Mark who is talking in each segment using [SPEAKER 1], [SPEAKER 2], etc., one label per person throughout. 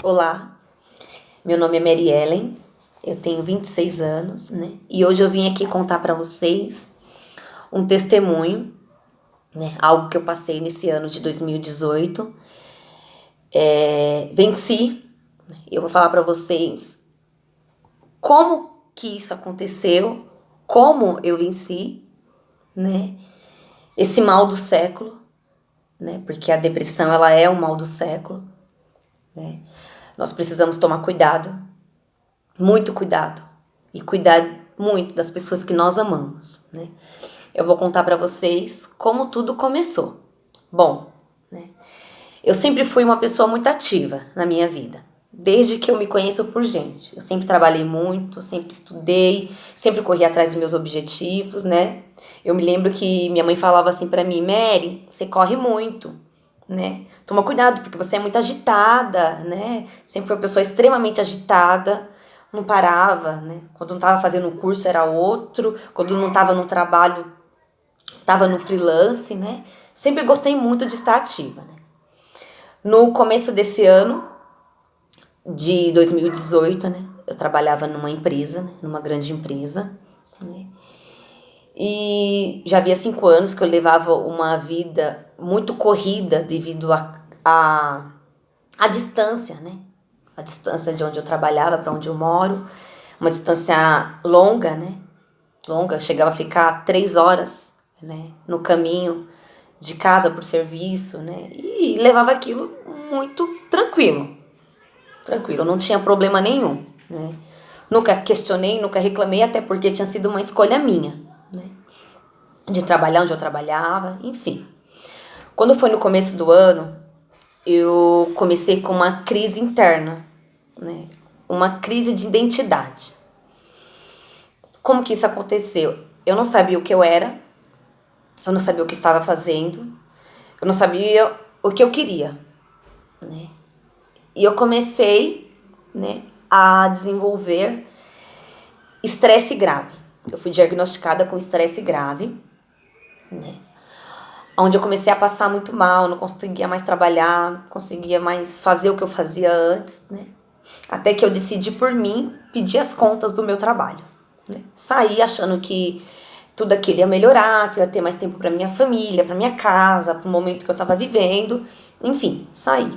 [SPEAKER 1] Olá, meu nome é Mary Ellen, eu tenho 26 anos, né? E hoje eu vim aqui contar para vocês um testemunho, né? Algo que eu passei nesse ano de 2018. Venci, né? Eu vou falar para vocês como que isso aconteceu, como eu venci, né? Esse mal do século, né? Porque a depressão, ela é o mal do século, né? Nós precisamos tomar cuidado, muito cuidado, e cuidar muito das pessoas que nós amamos, né? Eu vou contar para vocês como tudo começou. Bom, né? Eu sempre fui uma pessoa muito ativa na minha vida, desde que eu me conheço por gente. Eu sempre trabalhei muito, sempre estudei, sempre corri atrás dos meus objetivos, né? Eu me lembro que minha mãe falava assim para mim: Mary, você corre muito, né? Toma cuidado porque você é muito agitada, né? Sempre foi uma pessoa extremamente agitada, não parava, né? Quando não estava fazendo o curso era outro, quando não estava no trabalho estava no freelance, né? Sempre gostei muito de estar ativa, né? No começo desse ano de 2018, né? Eu trabalhava numa empresa, né? Numa grande empresa, né? E já havia 5 anos que eu levava uma vida muito corrida devido a distância, né? A distância de onde eu trabalhava para onde eu moro, uma distância longa, né? Longa, chegava a ficar 3 horas, né? No caminho de casa por serviço, né? E levava aquilo muito tranquilo, tranquilo, não tinha problema nenhum, né? Nunca questionei, nunca reclamei, até porque tinha sido uma escolha minha, né? De trabalhar onde eu trabalhava, enfim. Quando foi no começo do ano, eu comecei com uma crise interna, né? Uma crise de identidade. Como que isso aconteceu? Eu não sabia o que eu era, eu não sabia o que estava fazendo, eu não sabia o que eu queria, né? E eu comecei, né, a desenvolver estresse grave. Eu fui diagnosticada com estresse grave, né? Onde eu comecei a passar muito mal, não conseguia mais trabalhar, não conseguia mais fazer o que eu fazia antes, né? Até que eu decidi por mim pedir as contas do meu trabalho, né? Saí achando que tudo aquilo ia melhorar, que eu ia ter mais tempo para minha família, para minha casa, para o momento que eu estava vivendo. Enfim, saí.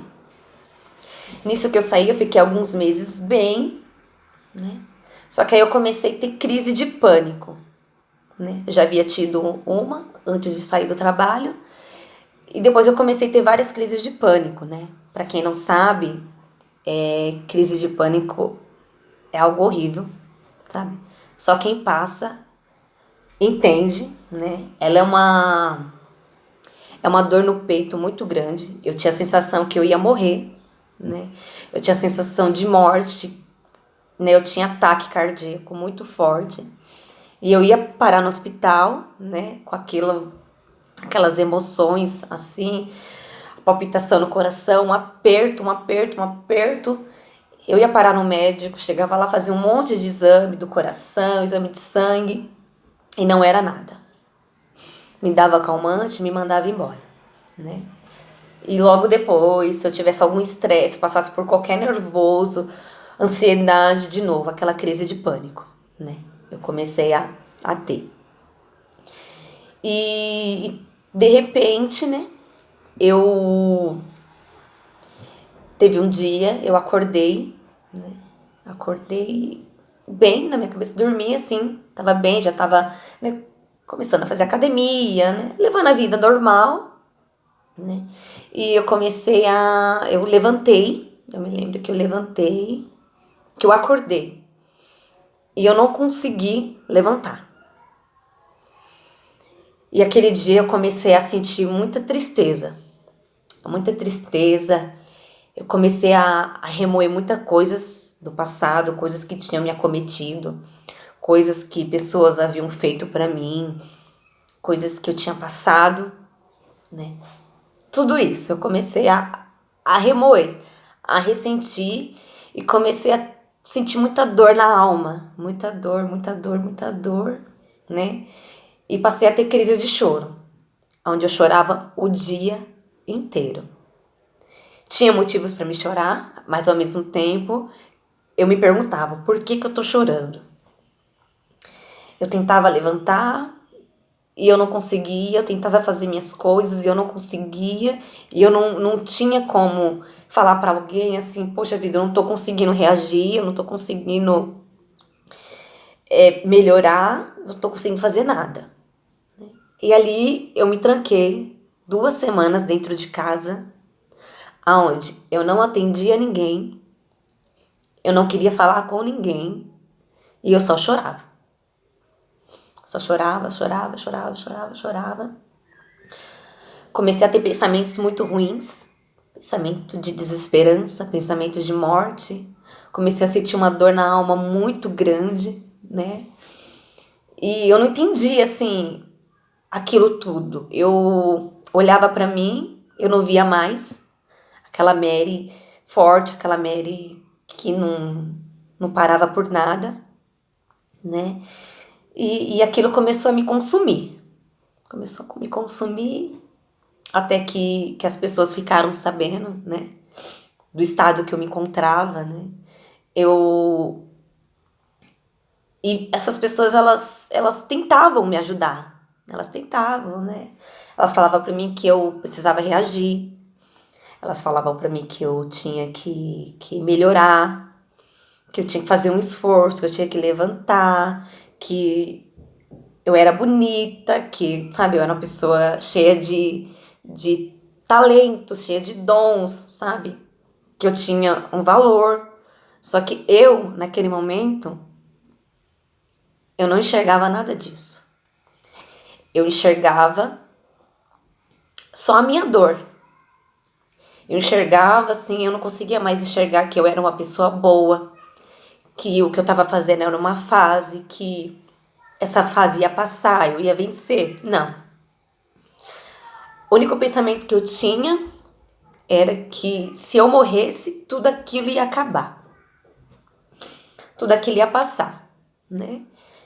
[SPEAKER 1] Nisso que eu saí, eu fiquei alguns meses bem, né? Só que aí eu comecei a ter crise de pânico, né? Eu já havia tido uma antes de sair do trabalho e depois eu comecei a ter várias crises de pânico, né? Para quem não sabe, crise de pânico é algo horrível, sabe? Só quem passa entende, né? Ela é uma dor no peito muito grande. Eu tinha a sensação que eu ia morrer, né? Eu tinha a sensação de morte, né? Eu tinha ataque cardíaco muito forte. E eu ia parar no hospital, né? Com aquelas emoções, assim, palpitação no coração, um aperto, um aperto, um aperto. Eu ia parar no médico, chegava lá, fazia um monte de exame do coração, exame de sangue, e não era nada. Me dava calmante, me mandava embora, né? E logo depois, se eu tivesse algum estresse, passasse por qualquer nervoso, ansiedade, de novo, aquela crise de pânico, né? Eu comecei a ter. E de repente, né? Eu teve um dia, eu acordei, né? Acordei bem na minha cabeça, dormi assim, tava bem, já tava, né, começando a fazer academia, né? Levando a vida normal, né? E eu levantei, eu me lembro que eu levantei, que eu acordei e eu não consegui levantar. E aquele dia eu comecei a sentir muita tristeza, muita tristeza. Eu comecei a remoer muitas coisas do passado, coisas que tinham me acometido, coisas que pessoas haviam feito para mim, coisas que eu tinha passado, né? Tudo isso eu comecei a remoer, a ressentir e comecei a sentir muita dor na alma, muita dor, muita dor, muita dor, né? E passei a ter crise de choro, onde eu chorava o dia inteiro. Tinha motivos para me chorar, mas ao mesmo tempo eu me perguntava, por que que eu tô chorando? Eu tentava levantar e eu não conseguia, eu tentava fazer minhas coisas e eu não conseguia, e eu não tinha como falar para alguém assim, poxa vida, eu não tô conseguindo reagir, eu não tô conseguindo melhorar, eu não tô conseguindo fazer nada. E ali eu me tranquei 2 semanas dentro de casa, aonde eu não atendia ninguém, eu não queria falar com ninguém e eu só chorava. Só chorava, chorava, chorava, chorava, chorava. Comecei a ter pensamentos muito ruins, pensamento de desesperança, pensamento de morte. Comecei a sentir uma dor na alma muito grande, né? E eu não entendi assim aquilo tudo. Eu olhava pra mim, eu não via mais aquela Mary forte, aquela Mary que não parava por nada, né? E aquilo começou a me consumir. Começou a me consumir até que as pessoas ficaram sabendo, né? Do estado que eu me encontrava, né? Eu E essas pessoas, elas tentavam me ajudar. Elas tentavam, né? Elas falavam pra mim que eu precisava reagir. Elas falavam pra mim que eu tinha que melhorar, que eu tinha que fazer um esforço, que eu tinha que levantar, que eu era bonita, que, sabe, eu era uma pessoa cheia de talentos, cheia de dons, sabe? Que eu tinha um valor. Só que eu, naquele momento, eu não enxergava nada disso. Eu enxergava só a minha dor. Eu enxergava assim, eu não conseguia mais enxergar que eu era uma pessoa boa, que o que eu estava fazendo era uma fase, que essa fase ia passar, eu ia vencer. Não. O único pensamento que eu tinha era que se eu morresse, tudo aquilo ia acabar. Tudo aquilo ia passar, né?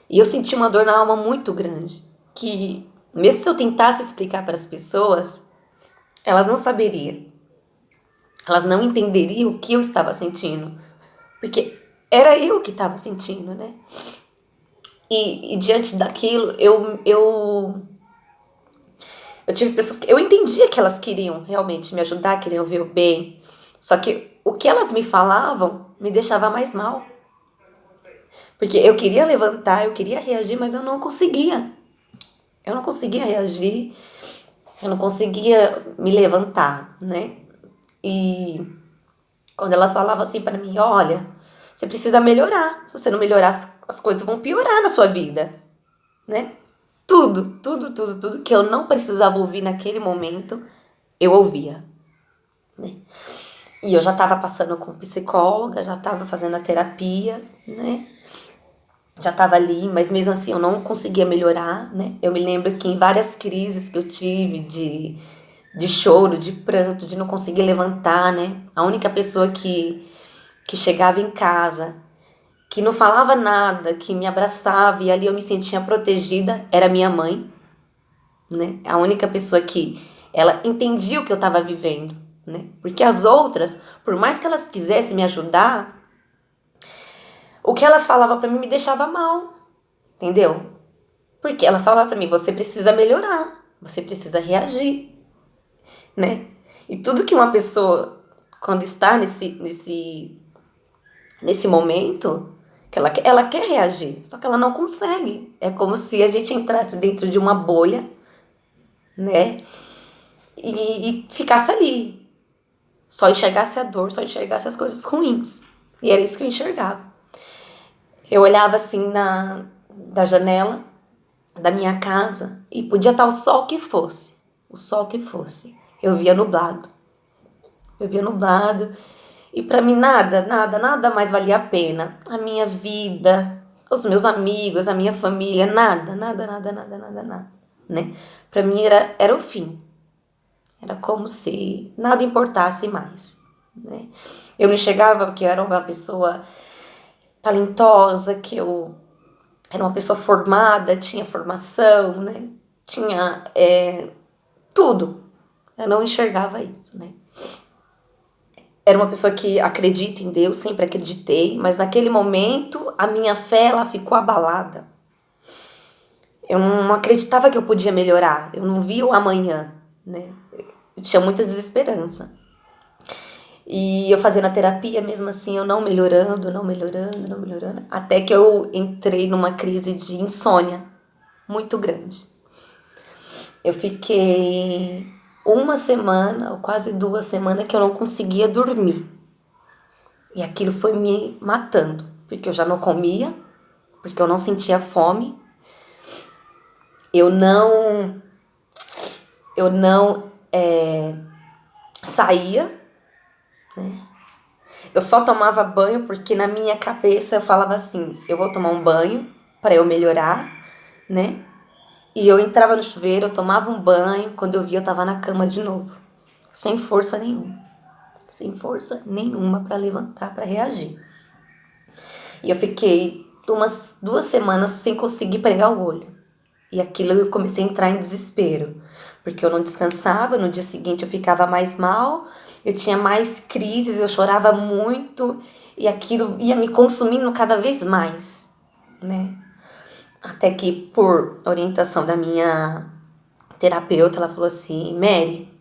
[SPEAKER 1] E eu senti uma dor na alma muito grande, que mesmo se eu tentasse explicar para as pessoas, elas não saberiam. Elas não entenderiam o que eu estava sentindo. Porque era eu que estava sentindo, né? E diante daquilo, eu tive pessoas que... Eu entendia que elas queriam realmente me ajudar, queriam ver o bem. Só que o que elas me falavam me deixava mais mal. Porque eu queria levantar, eu queria reagir, mas eu não conseguia. Eu não conseguia reagir, eu não conseguia me levantar, né? E quando elas falavam assim pra mim, olha, você precisa melhorar. Se você não melhorar, as coisas vão piorar na sua vida, né? Tudo, tudo, tudo, tudo que eu não precisava ouvir naquele momento, eu ouvia, né? E eu já estava passando com psicóloga, já estava fazendo a terapia, né? Já estava ali, mas mesmo assim eu não conseguia melhorar, né? Eu me lembro que em várias crises que eu tive de choro, de pranto, de não conseguir levantar, né? A única pessoa que chegava em casa, que não falava nada, que me abraçava e ali eu me sentia protegida, era minha mãe, né? A única pessoa que ela entendia o que eu estava vivendo, né? Porque as outras, por mais que elas quisessem me ajudar, o que elas falavam para mim me deixava mal, entendeu? Porque elas falavam para mim, você precisa melhorar, você precisa reagir, né? E tudo que uma pessoa, quando está nesse momento, que ela quer reagir, só que ela não consegue. É como se a gente entrasse dentro de uma bolha, né? E ficasse ali. Só enxergasse a dor, só enxergasse as coisas ruins. E era isso que eu enxergava. Eu olhava assim da janela da minha casa e podia estar o sol que fosse. O sol que fosse. Eu via nublado. Eu via nublado. E pra mim nada, nada, nada mais valia a pena. A minha vida, os meus amigos, a minha família, nada, nada, nada, nada, nada, nada, né? Pra mim era o fim. Era como se nada importasse mais, né? Eu não enxergava que eu era uma pessoa talentosa, que eu era uma pessoa formada, tinha formação, né? Tinha tudo. Eu não enxergava isso, né? era uma pessoa que acredita em Deus, sempre acreditei, mas naquele momento a minha fé ela ficou abalada. Eu não acreditava que eu podia melhorar, eu não via o amanhã, né? Eu tinha muita desesperança. E eu fazendo a terapia, mesmo assim, eu não melhorando, não melhorando, não melhorando, até que eu entrei numa crise de insônia muito grande. Eu fiquei uma semana, ou quase 2 semanas, que eu não conseguia dormir. E aquilo foi me matando, porque eu já não comia, porque eu não sentia fome, eu não saía, né? Eu só tomava banho porque na minha cabeça eu falava assim, eu vou tomar um banho para eu melhorar, né? E eu entrava no chuveiro, eu tomava um banho, quando eu via eu tava na cama de novo, sem força nenhuma, sem força nenhuma para levantar, para reagir. E eu fiquei umas 2 semanas sem conseguir pregar o olho. E aquilo eu comecei a entrar em desespero, porque eu não descansava, no dia seguinte eu ficava mais mal, eu tinha mais crises, eu chorava muito e aquilo ia me consumindo cada vez mais, né? Até que por orientação da minha terapeuta, ela falou assim, Mary,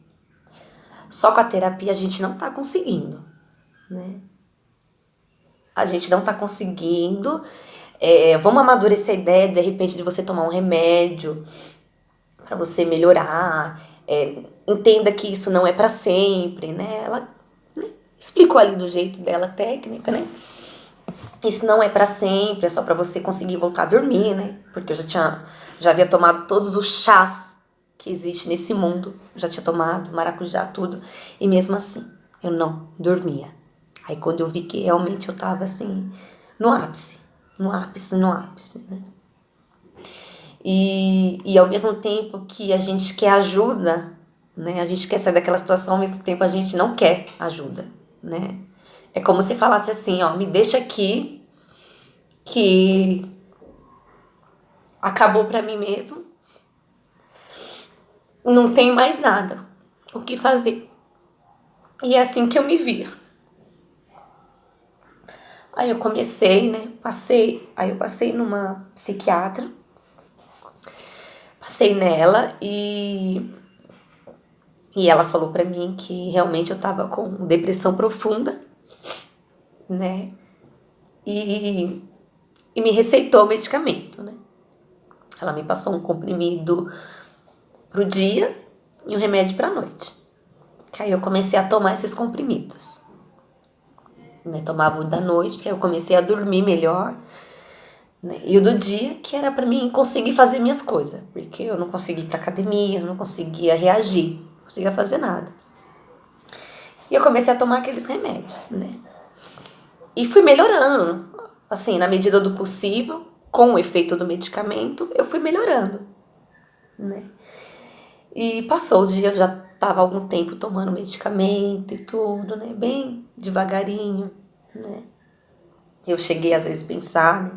[SPEAKER 1] só com a terapia a gente não tá conseguindo, né? A gente não tá conseguindo, vamos amadurecer a ideia de repente de você tomar um remédio para você melhorar, entenda que isso não é para sempre, né? Ela, né, explicou ali do jeito dela técnica, né? Isso não é para sempre, é só para você conseguir voltar a dormir, né? Porque eu já havia tomado todos os chás que existe nesse mundo, já tinha tomado maracujá, tudo, e mesmo assim eu não dormia. Aí quando eu vi que realmente eu tava assim, no ápice, no ápice, no ápice, né? E ao mesmo tempo que a gente quer ajuda, né? A gente quer sair daquela situação, ao mesmo tempo a gente não quer ajuda, né? É como se falasse assim, ó, me deixa aqui que acabou pra mim mesmo, não tem mais nada o que fazer. E é assim que eu me via. Aí eu comecei, né? Aí eu passei numa psiquiatra, passei nela e ela falou pra mim que realmente eu tava com depressão profunda, né? E me receitou medicamento, né? Ela me passou um comprimido pro dia e um remédio pra noite. Que aí eu comecei a tomar esses comprimidos. Né? Tomava o da noite, que aí eu comecei a dormir melhor. Né? E o do dia, que era pra mim conseguir fazer minhas coisas. Porque eu não conseguia ir pra academia, eu não conseguia reagir, não conseguia fazer nada. E eu comecei a tomar aqueles remédios, né? E fui melhorando, assim, na medida do possível, com o efeito do medicamento, eu fui melhorando, né? E passou o dia, eu já estava há algum tempo tomando medicamento e tudo, né? Bem devagarinho, né? Eu cheguei às vezes a pensar, né,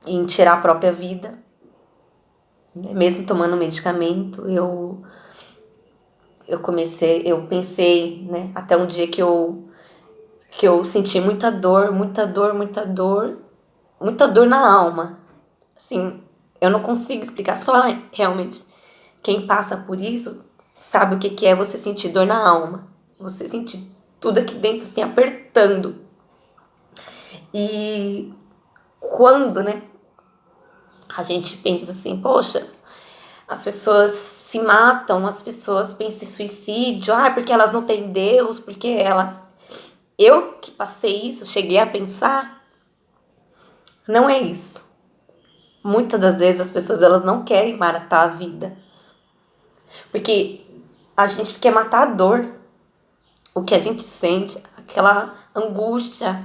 [SPEAKER 1] em tirar a própria vida, né? Mesmo tomando medicamento, eu pensei, né? Até um dia que eu senti muita dor, muita dor, muita dor, muita dor na alma. Assim, eu não consigo explicar, só realmente quem passa por isso sabe o que é você sentir dor na alma. Você sentir tudo aqui dentro assim apertando. E quando, né, a gente pensa assim, poxa, as pessoas se matam, as pessoas pensam em suicídio, porque elas não têm Deus, porque ela... Eu que passei isso, cheguei a pensar, não é isso. Muitas das vezes as pessoas elas não querem matar a vida, porque a gente quer matar a dor, o que a gente sente, aquela angústia,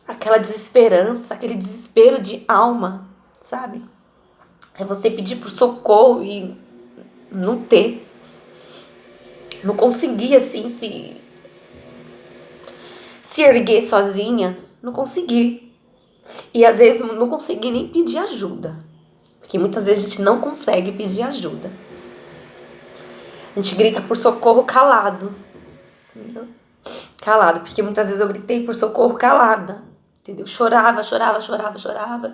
[SPEAKER 1] aquela desesperança, aquele desespero de alma, sabe? É você pedir por socorro e não ter, não conseguir assim se erguer sozinha, não conseguir. E às vezes não conseguir nem pedir ajuda, porque muitas vezes a gente não consegue pedir ajuda. A gente grita por socorro calado, entendeu? calado, porque muitas vezes eu gritei por socorro calada, entendeu? Chorava,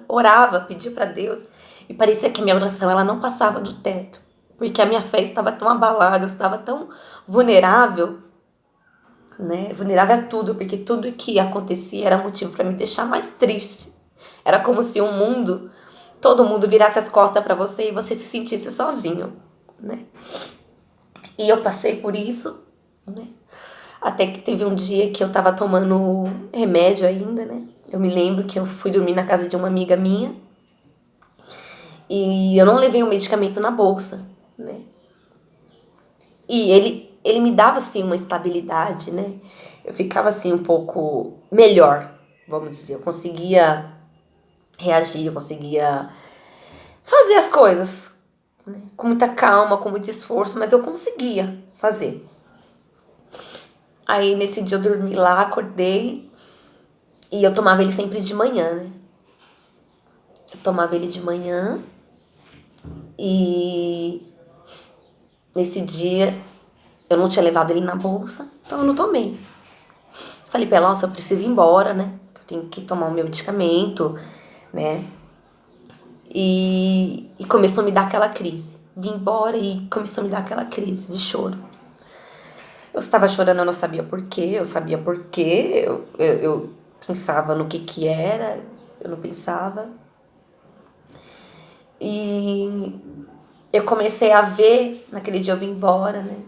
[SPEAKER 1] orava, pedia para Deus, e parecia que a minha oração ela não passava do teto, porque a minha fé estava tão abalada, eu estava tão vulnerável, né? Vulnerável a tudo, porque tudo que acontecia era motivo para me deixar mais triste. Era como se o mundo, todo mundo virasse as costas para você e você se sentisse sozinho, né? E eu passei por isso, né? Até que teve um dia que eu tava tomando remédio ainda, né? Eu me lembro que eu fui dormir na casa de uma amiga minha e eu não levei o medicamento na bolsa, né? E ele me dava, assim, uma estabilidade, né? Eu ficava, assim, um pouco melhor, vamos dizer. Eu conseguia reagir, eu conseguia fazer as coisas, né? Com muita calma, com muito esforço, mas eu conseguia fazer. Aí, nesse dia eu dormi lá, acordei e eu tomava ele sempre de manhã, né? Eu tomava ele de manhã e nesse dia eu não tinha levado ele na bolsa, então eu não tomei. Falei pra ela, nossa, eu preciso ir embora, né? Eu tenho que tomar o meu medicamento, né? E começou a me dar aquela crise. Vim embora e começou a me dar aquela crise de choro. Eu estava chorando, eu não sabia porquê, eu sabia porquê, eu pensava no que era, eu não pensava. E eu comecei a ver, naquele dia eu vim embora, né?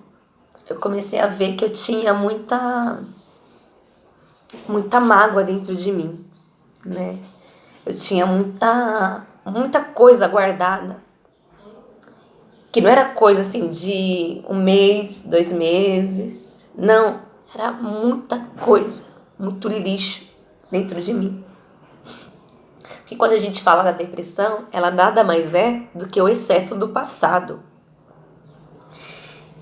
[SPEAKER 1] Eu comecei a ver que eu tinha muita mágoa dentro de mim, né? Eu tinha muita coisa guardada, que não era coisa assim de um mês, 2 meses, não, era muita coisa, muito lixo dentro de mim. Porque quando a gente fala da depressão, ela nada mais é do que o excesso do passado.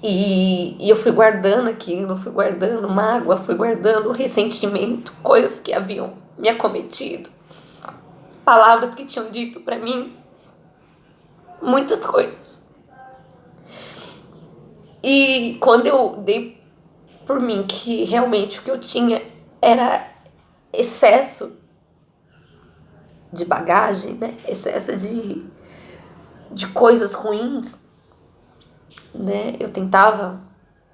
[SPEAKER 1] E eu fui guardando aquilo, fui guardando mágoa, fui guardando ressentimento, coisas que haviam me acometido, palavras que tinham dito pra mim, muitas coisas. E quando eu dei por mim que realmente o que eu tinha era excesso de bagagem, né? Excesso de coisas ruins, né? Eu tentava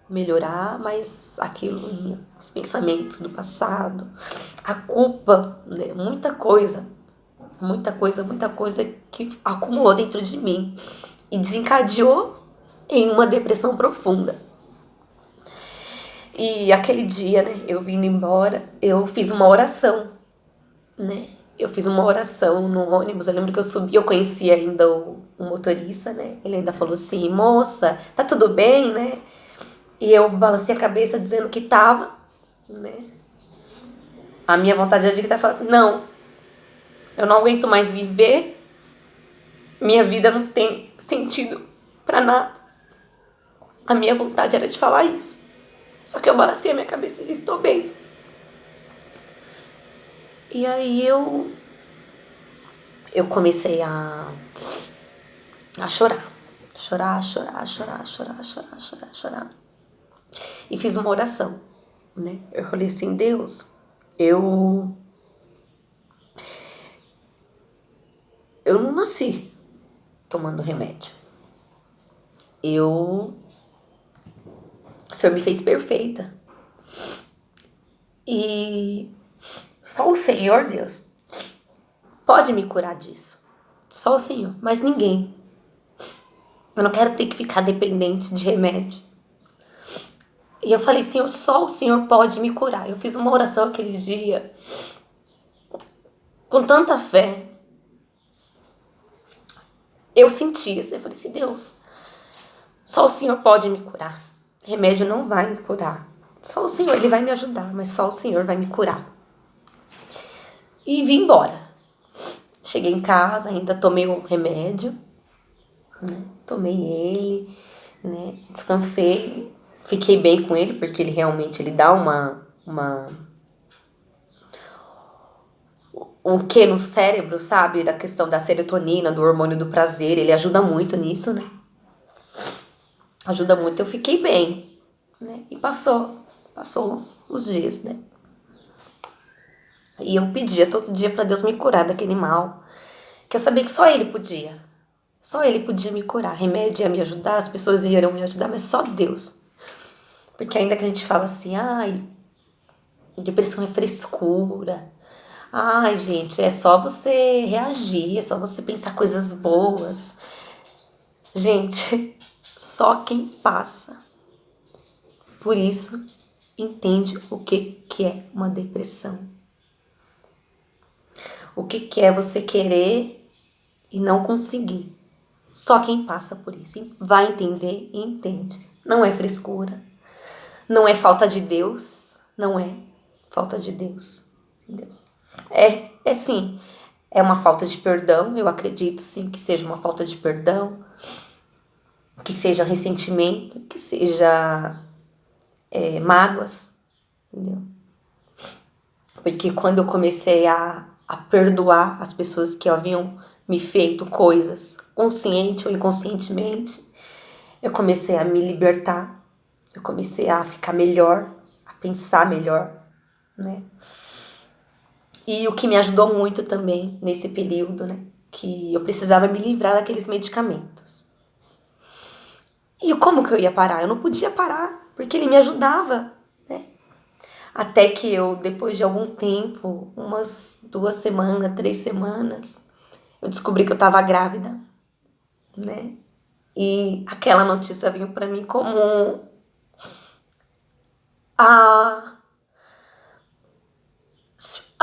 [SPEAKER 1] melhorar, mas aquilo vinha, os pensamentos do passado, a culpa, né? Muita coisa que acumulou dentro de mim e desencadeou em uma depressão profunda. E aquele dia, né, eu vindo embora, eu fiz uma oração, né? Eu fiz uma oração no ônibus, eu lembro que eu subi, eu conhecia ainda o motorista, né? Ele ainda falou assim, moça, tá tudo bem, né? E eu balancei a cabeça dizendo que tava, né? A minha vontade era de estar falando assim, não, eu não aguento mais viver, minha vida não tem sentido pra nada. A minha vontade era de falar isso. Só que eu balancei a minha cabeça e disse, estou bem. E aí eu comecei a chorar. Chorar. E fiz uma oração, né? Eu falei assim, Deus, eu não nasci tomando remédio. O Senhor me fez perfeita. E só o Senhor, Deus, pode me curar disso. Só o Senhor, mas ninguém. Eu não quero ter que ficar dependente de remédio. E eu falei, Senhor, só o Senhor pode me curar. Eu fiz uma oração aquele dia com tanta fé. Eu senti assim, eu falei assim, Deus, só o Senhor pode me curar. Remédio não vai me curar. Só o Senhor, Ele vai me ajudar, mas só o Senhor vai me curar. E vim embora. Cheguei em casa, ainda tomei o remédio, né? Tomei ele, né? Descansei, fiquei bem com ele, porque ele realmente ele dá um quê no cérebro, sabe? Da questão da serotonina, do hormônio do prazer, ele ajuda muito nisso, né? Ajuda muito, eu fiquei bem, né? E passou. os dias, né? E eu pedia todo dia pra Deus me curar daquele mal, que eu sabia que só Ele podia. Só Ele podia me curar. Remédio ia me ajudar, as pessoas iriam me ajudar, mas só Deus. Porque ainda que a gente fala assim, ai, depressão é frescura. Ai, gente, é só você reagir, é só você pensar coisas boas. Gente, só quem passa por isso entende o que é uma depressão. O que é você querer e não conseguir. Só quem passa por isso vai entender e entende. Não é frescura, não é falta de Deus, não é falta de Deus, entendeu? É sim, é uma falta de perdão, eu acredito sim que seja uma falta de perdão, que seja ressentimento, que seja mágoas, entendeu? Porque quando eu comecei a perdoar as pessoas que haviam me feito coisas, consciente ou inconscientemente, eu comecei a me libertar, eu comecei a ficar melhor, a pensar melhor, né? E o que me ajudou muito também nesse período, né? Que eu precisava me livrar daqueles medicamentos. E como que eu ia parar? Eu não podia parar, porque ele me ajudava, né? Até que eu, depois de algum tempo, umas 2 semanas, 3 semanas, eu descobri que eu tava grávida, né? E aquela notícia veio pra mim como a,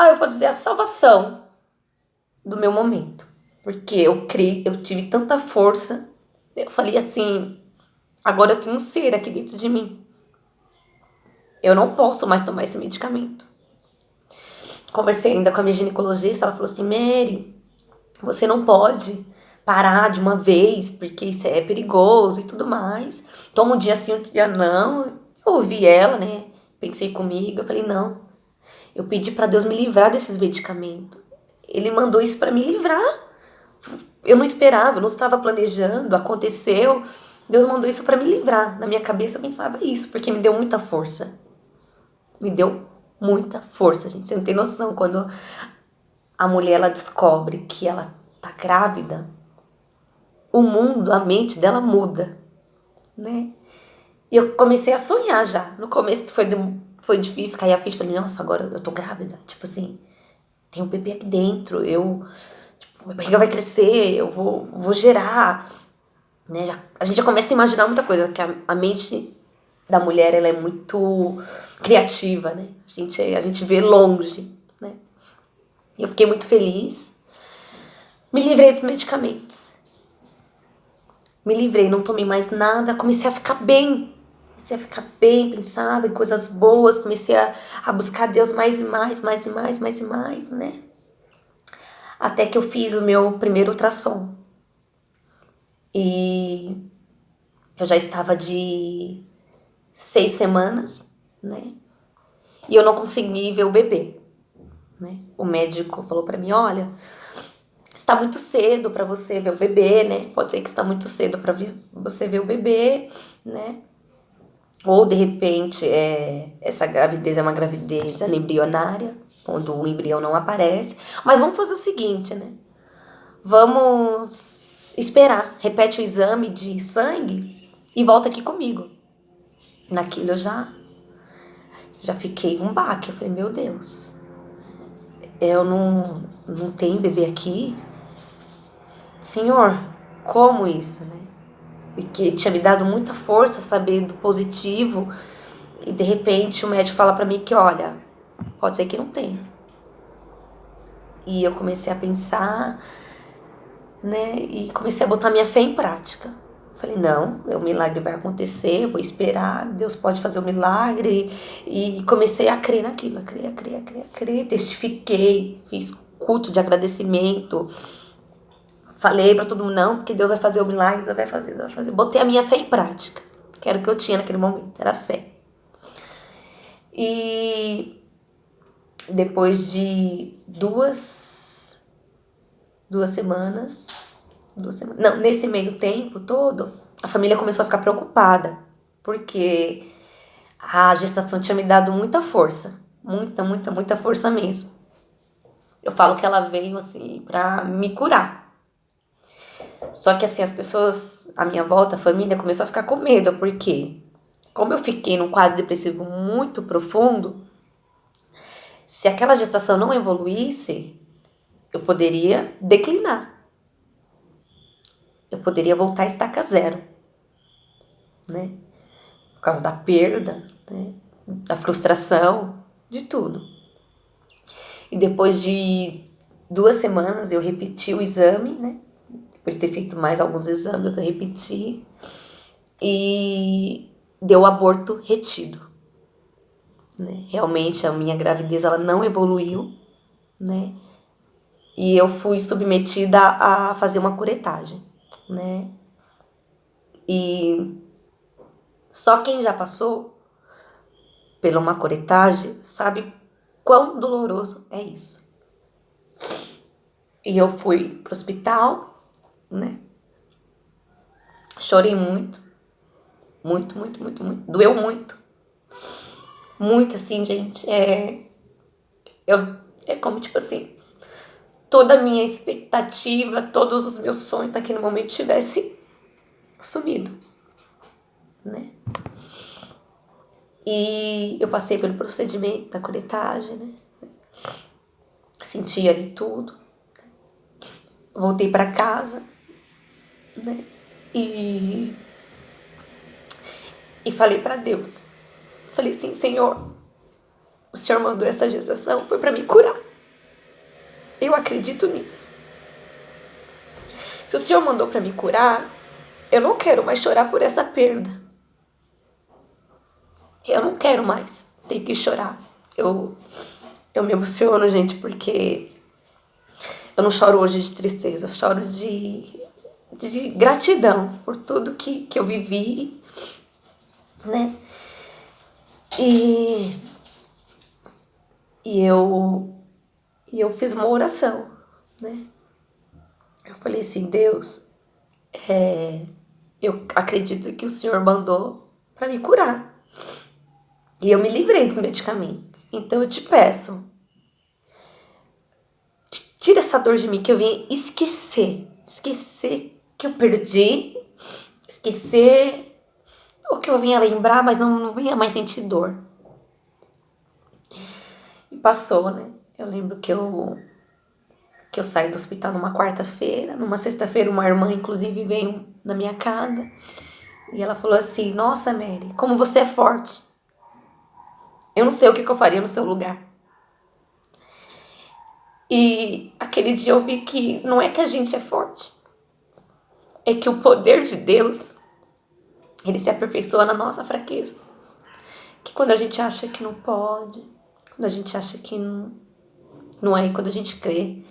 [SPEAKER 1] eu vou dizer, a salvação do meu momento. Porque eu tive tanta força, eu falei assim, agora eu tenho um ser aqui dentro de mim. Eu não posso mais tomar esse medicamento. Conversei ainda com a minha ginecologista, ela falou assim, Mary, você não pode parar de uma vez, porque isso é perigoso e tudo mais. Toma um dia sim, um dia não. Eu ouvi ela, né? Pensei comigo, eu falei, não. Eu pedi pra Deus me livrar desses medicamentos. Ele mandou isso pra me livrar. Eu não esperava, eu não estava planejando, aconteceu. Deus mandou isso pra me livrar. Na minha cabeça eu pensava isso, porque me deu muita força. Me deu muita força, gente. Você não tem noção quando a mulher ela descobre que ela tá grávida, o mundo, a mente dela muda, né? E eu comecei a sonhar já. No começo foi difícil cair a ficha. Falei, nossa, agora eu tô grávida. Tipo assim, tem um bebê aqui dentro. Minha barriga vai crescer, eu vou gerar. Né? A gente já começa a imaginar muita coisa, que a mente da mulher ela é muito criativa, né? A gente vê longe, né? Eu fiquei muito feliz. Me livrei dos medicamentos. Me livrei, não tomei mais nada, comecei a ficar bem. Comecei a ficar bem, pensava em coisas boas, comecei a buscar Deus mais e mais, mais e mais, mais e mais, né? Até que eu fiz o meu primeiro ultrassom. E eu já estava de 6 semanas, né? E eu não consegui ver o bebê, né? O médico falou pra mim, olha, está muito cedo pra você ver o bebê, né? Pode ser que está muito cedo pra você ver o bebê, né? Ou, de repente, essa gravidez é uma gravidez embrionária, quando o embrião não aparece. Mas vamos fazer o seguinte, né? Vamos esperar. Repete o exame de sangue e volta aqui comigo. Naquilo eu já fiquei um baque. Eu falei, meu Deus, eu não tenho bebê aqui? Senhor, como isso, né? Porque tinha me dado muita força saber do positivo. E de repente o médico fala pra mim que, olha, pode ser que não tenha. E eu comecei a pensar, né? E comecei a botar minha fé em prática. Falei, não, o milagre vai acontecer, eu vou esperar, Deus pode fazer o milagre. E comecei a crer naquilo, a crer. Testifiquei, fiz culto de agradecimento. Falei pra todo mundo, não, porque Deus vai fazer o milagre, Deus vai fazer. Botei a minha fé em prática, que era o que eu tinha naquele momento, era fé. E depois de duas semanas, não, nesse meio tempo todo, a família começou a ficar preocupada, porque A gestação tinha me dado muita força. Muita, muita, muita força mesmo. Eu falo que ela veio, assim, pra me curar. Só que, assim, as pessoas à minha volta, a família, começou a ficar com medo, porque como eu fiquei num quadro depressivo muito profundo, se aquela gestação não evoluísse, eu poderia declinar. Eu poderia voltar a estaca zero, né? Por causa da perda, né? Da frustração, de tudo. E depois de 2 semanas eu repeti o exame, né? Depois de ter feito mais alguns exames, eu repeti. E deu aborto retido, né? Realmente a minha gravidez ela não evoluiu, né? E eu fui submetida a fazer uma curetagem, né? E só quem já passou pela uma curetagem sabe quão doloroso é isso. E eu fui pro hospital, né? Chorei muito. Muito, muito, muito, muito. Doeu muito. Muito, assim, gente. É como, tipo assim, toda a minha expectativa, todos os meus sonhos naquele momento tivesse sumido, né? E eu passei pelo procedimento da curetagem, né? Senti ali tudo. Voltei para casa, né? E falei para Deus. Falei assim, Senhor, o Senhor mandou essa gestação, foi para me curar. Eu acredito nisso. Se o Senhor mandou para me curar, eu não quero mais chorar por essa perda. Eu não quero mais ter que chorar. Eu me emociono, gente, porque eu não choro hoje de tristeza, eu choro de gratidão por tudo que eu vivi, né? E, e eu fiz uma oração, né? Eu falei assim, Deus, eu acredito que o Senhor mandou para me curar. E eu me livrei dos medicamentos. Então eu te peço, tira essa dor de mim que eu vim esquecer. Esquecer que eu perdi. Esquecer o que eu vinha lembrar, mas não vinha mais sentir dor. E passou, né? Eu lembro que eu saí do hospital numa quarta-feira. Numa sexta-feira, uma irmã, inclusive, veio na minha casa. E ela falou assim, nossa, Mary, como você é forte. Eu não sei o que eu faria no seu lugar. E aquele dia eu vi que não é que a gente é forte. É que o poder de Deus, ele se aperfeiçoa na nossa fraqueza. Que quando a gente acha que não pode, quando a gente acha que não é, quando a gente crê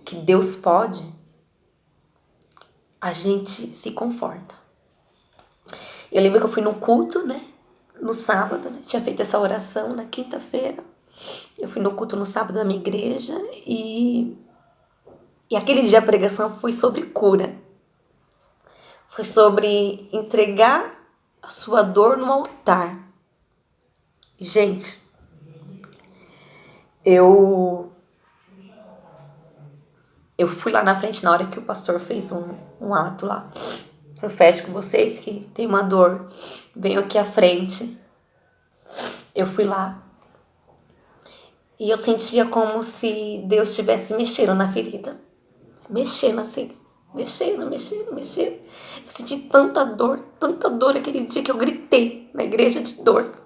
[SPEAKER 1] que Deus pode, a gente se conforta. Eu lembro que eu fui num culto, né? No sábado, né? Tinha feito essa oração na quinta-feira. Eu fui no culto no sábado na minha igreja e aquele dia a pregação foi sobre cura. Foi sobre entregar a sua dor no altar. Gente, eu fui lá na frente na hora que o pastor fez um ato lá profético. Vocês que tem uma dor, venham aqui à frente. Eu fui lá e eu sentia como se Deus estivesse mexendo na ferida. Mexendo assim, mexendo. Eu senti tanta dor aquele dia que eu gritei na igreja de dor.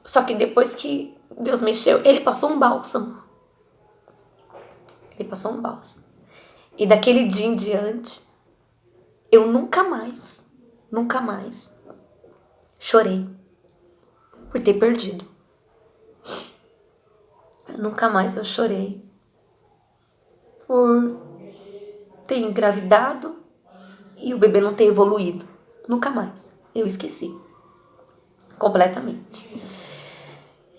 [SPEAKER 1] Só que depois que Deus mexeu, Ele passou um bálsamo. Ele passou um bálsamo. E daquele dia em diante, eu nunca mais chorei por ter perdido. Nunca mais eu chorei por ter engravidado e o bebê não ter evoluído. Nunca mais. Eu esqueci. Completamente.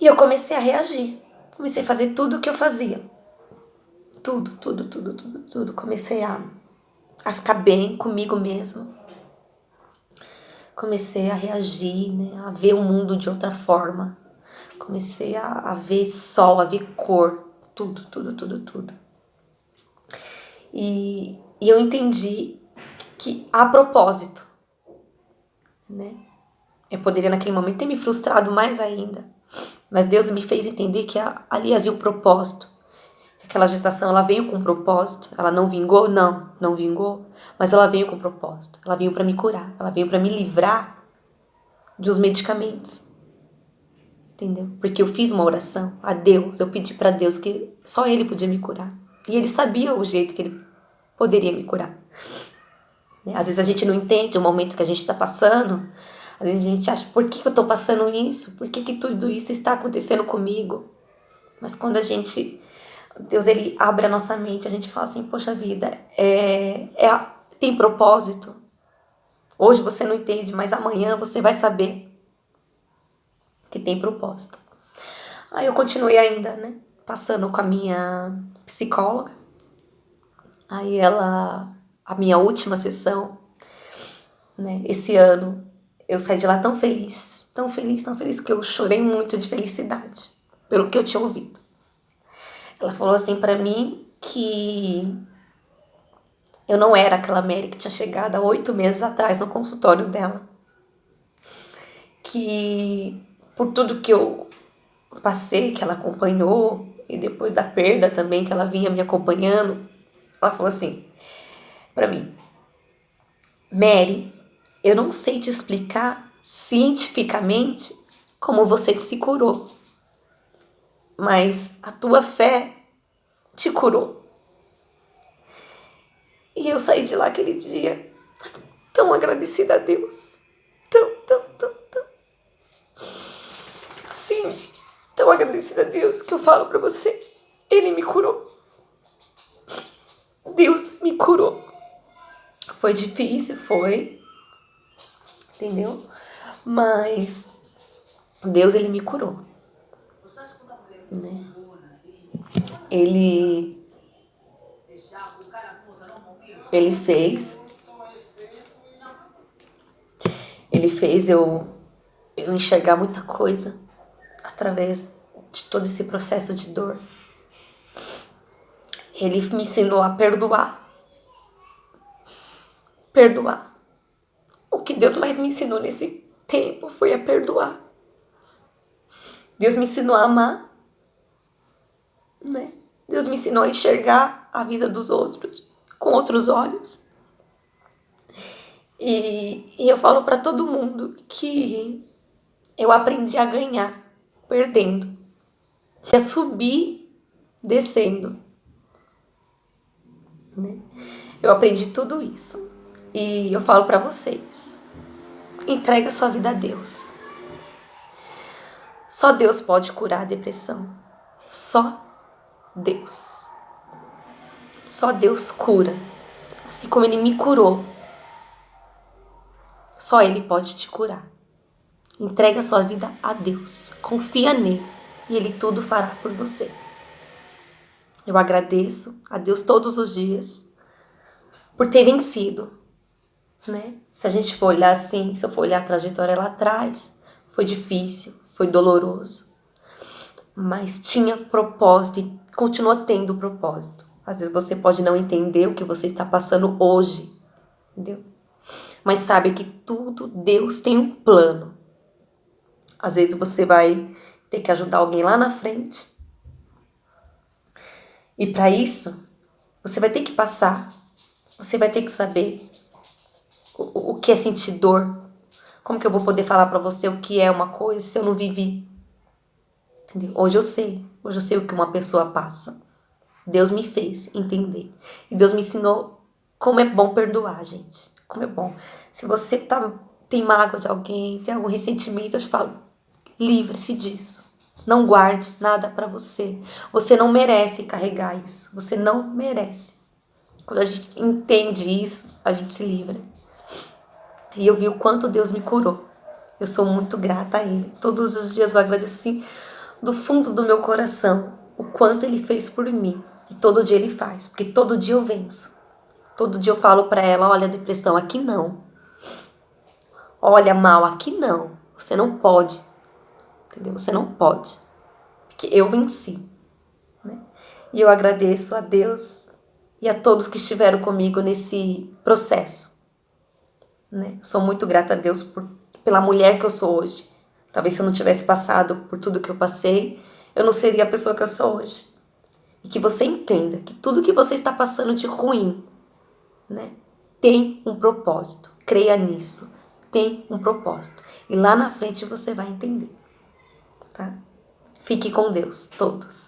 [SPEAKER 1] E eu comecei a reagir. Comecei a fazer tudo o que eu fazia. Tudo. Comecei a ficar bem comigo mesma. comecei a reagir, né? A ver o mundo de outra forma. Comecei a ver sol, a ver cor, tudo, tudo, tudo, tudo. E eu entendi que há propósito, né? Eu poderia naquele momento ter me frustrado mais ainda, mas Deus me fez entender que ali havia um propósito. Aquela gestação, ela veio com um propósito. Ela não vingou? Não, não vingou. Mas ela veio com um propósito. Ela veio para me curar. Ela veio para me livrar dos medicamentos. Entendeu? Porque eu fiz uma oração a Deus. Eu pedi para Deus que só Ele podia me curar. E Ele sabia o jeito que Ele poderia me curar. Às vezes a gente não entende o momento que a gente está passando. Às vezes a gente acha, por que eu estou passando isso? Por que tudo isso está acontecendo comigo? Mas quando Deus, ele abre a nossa mente, a gente fala assim, poxa vida, tem propósito. Hoje você não entende, mas amanhã você vai saber que tem propósito. Aí eu continuei ainda, né, passando com a minha psicóloga. Aí a minha última sessão, né, esse ano, eu saí de lá tão feliz, tão feliz, tão feliz, que eu chorei muito de felicidade pelo que eu tinha ouvido. Ela falou assim pra mim que eu não era aquela Mary que tinha chegado há 8 meses atrás no consultório dela. Que por tudo que eu passei, que ela acompanhou, e depois da perda também que ela vinha me acompanhando, ela falou assim pra mim, Mary, eu não sei te explicar cientificamente como você se curou, mas a tua fé te curou. E eu saí de lá aquele dia tão agradecida a Deus. Tão, tão, tão, tão. Assim, tão agradecida a Deus que eu falo pra você. Ele me curou. Deus me curou. Foi difícil, foi. Entendeu? Mas Deus, ele me curou. Né? Ele fez eu enxergar muita coisa através de todo esse processo de dor. Ele me ensinou a perdoar. Perdoar. O que Deus mais me ensinou nesse tempo foi a perdoar. Deus me ensinou a amar, né? Deus me ensinou a enxergar a vida dos outros com outros olhos. E eu falo para todo mundo que eu aprendi a ganhar perdendo, a subir descendo, né? Eu aprendi tudo isso. E eu falo para vocês, entrega sua vida a Deus. Só Deus pode curar a depressão. Só Deus. Só Deus cura. Assim como Ele me curou. Só Ele pode te curar. Entrega sua vida a Deus. Confia nele. E Ele tudo fará por você. Eu agradeço a Deus todos os dias por ter vencido, né? Se a gente for olhar assim, se eu for olhar a trajetória lá atrás, foi difícil, foi doloroso, mas tinha propósito e continua tendo propósito. Às vezes você pode não entender o que você está passando hoje, entendeu? Mas sabe que tudo, Deus tem um plano. Às vezes você vai ter que ajudar alguém lá na frente. E para isso, você vai ter que passar. Você vai ter que saber o que é sentir dor. Como que eu vou poder falar para você o que é uma coisa se eu não vivi? Entendeu? Hoje eu sei o que uma pessoa passa. Deus me fez entender. E Deus me ensinou como é bom perdoar, gente. Como é bom. Se você tem mágoa de alguém, tem algum ressentimento, eu te falo, livre-se disso. Não guarde nada para você. Você não merece carregar isso. Você não merece. Quando a gente entende isso, a gente se livra. E eu vi o quanto Deus me curou. Eu sou muito grata a Ele. Todos os dias eu agradeço do fundo do meu coração o quanto Ele fez por mim. E todo dia Ele faz, porque todo dia eu venço. Todo dia eu falo para ela, olha, depressão, aqui não. olha mal, aqui não, você não pode, entendeu? Você não pode, porque eu venci, né? E eu agradeço a Deus e a todos que estiveram comigo nesse processo, né? Sou muito grata a Deus pela mulher que eu sou hoje. Talvez se eu não tivesse passado por tudo que eu passei, eu não seria a pessoa que eu sou hoje. E que você entenda que tudo que você está passando de ruim, né, tem um propósito. Creia nisso. Tem um propósito. E lá na frente você vai entender, tá? Fique com Deus, todos.